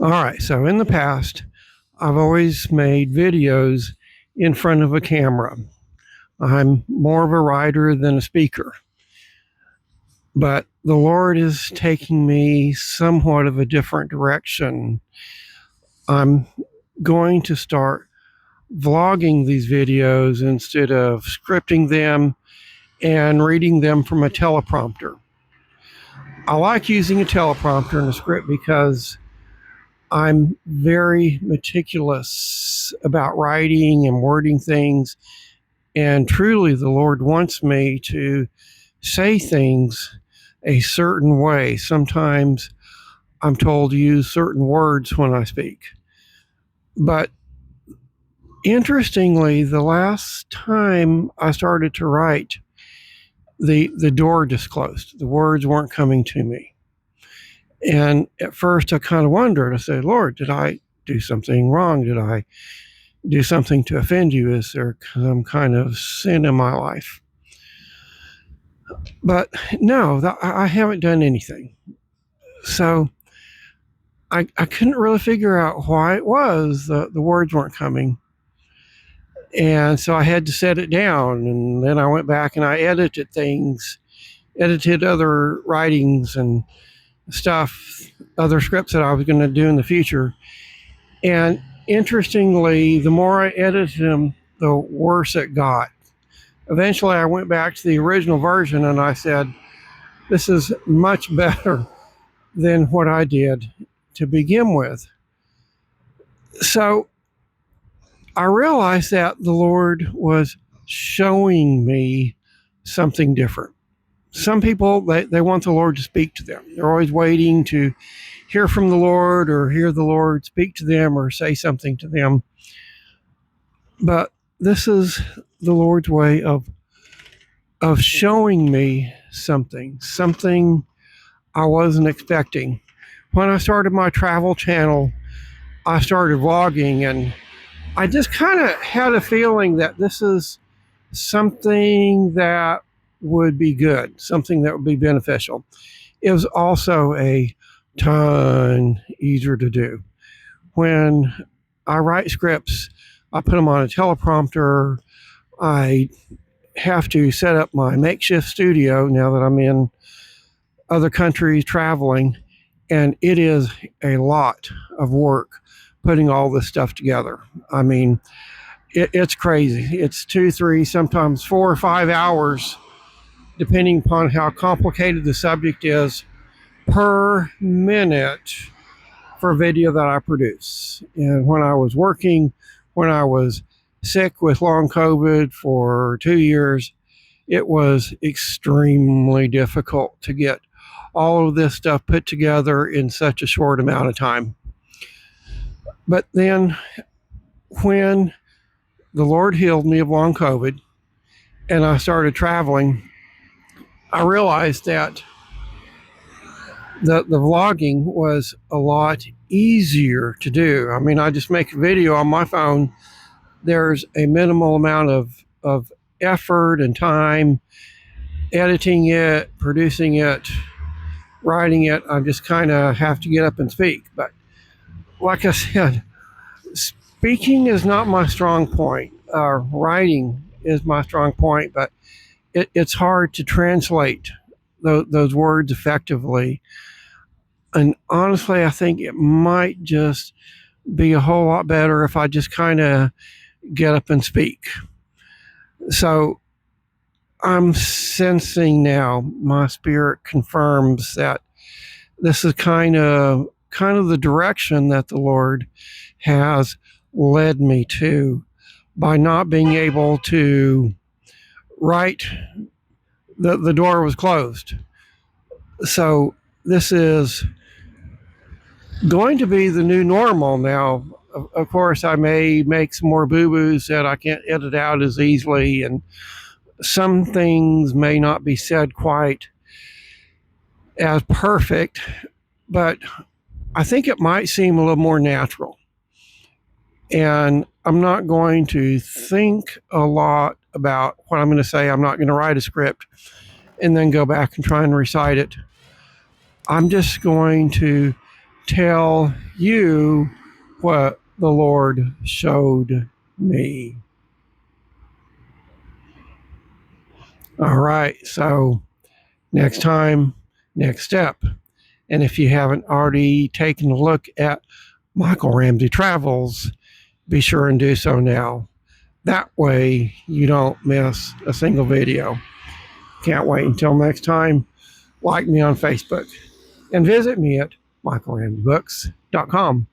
All right, so in the past, I've always made videos in front of a camera. I'm more of a writer than a speaker, but the Lord is taking me somewhat of a different direction. I'm going to start vlogging these videos instead of scripting them and reading them from a teleprompter. I like using a teleprompter in a script because I'm very meticulous about writing and wording things. And truly, the Lord wants me to say things a certain way. Sometimes I'm told to use certain words when I speak. But interestingly, the last time I started to write, the door just closed. The words weren't coming to me. And at first I kind of wondered. I said, Lord, did I do something wrong? Did I do something to offend you? Is there some kind of sin in my life? But no, I haven't done anything. So I couldn't really figure out why it was the words weren't coming. And so I had to set it down. And then I went back and I edited things, edited other writings and stuff, other scripts that I was going to do in the future. And interestingly, the more I edited them, the worse it got. Eventually, I went back to the original version and I said, this is much better than what I did to begin with. So I realized that the Lord was showing me something different. Some people, they want the Lord to speak to them. They're always waiting to hear from the Lord or hear the Lord speak to them or say something to them. But this is the Lord's way of showing me something I wasn't expecting. When I started my travel channel, I started vlogging, and I just kind of had a feeling that this is something that would be good, something that would be beneficial. It was also a ton easier to do. When I write scripts, I put them on a teleprompter. I have to set up my makeshift studio now that I'm in other countries traveling, and it is a lot of work putting all this stuff together. I mean, it's crazy. It's 2, 3, sometimes 4 or 5 hours, depending upon how complicated the subject is, per minute for video that I produce. And when I was working, when I was sick with long COVID for 2 years, it was extremely difficult to get all of this stuff put together in such a short amount of time. But then when the Lord healed me of long COVID and I started traveling, I realized that the vlogging was a lot easier to do. I mean, I just make a video on my phone. There's a minimal amount of effort and time editing it, producing it, writing it. I just kind of have to get up and speak. But like I said, speaking is not my strong point. Writing is my strong point, but it's hard to translate those words effectively. And honestly, I think it might just be a whole lot better if I just kind of get up and speak. So I'm sensing now, my spirit confirms that this is kind of the direction that the Lord has led me to. By not being able to write, the door was closed. So this is going to be the new normal now. Of course, I may make some more boo-boos that I can't edit out as easily, and some things may not be said quite as perfect, but I think it might seem a little more natural. And I'm not going to think a lot about what I'm going to say. I'm not going to write a script and then go back and try and recite it. I'm just going to tell you what the Lord showed me. All right, so next time, next step. And if you haven't already taken a look at Michael Ramsey Travels, be sure and do so now. That way you don't miss a single video. Can't wait until next time. Like me on Facebook and visit me at michaelramseybooks.com.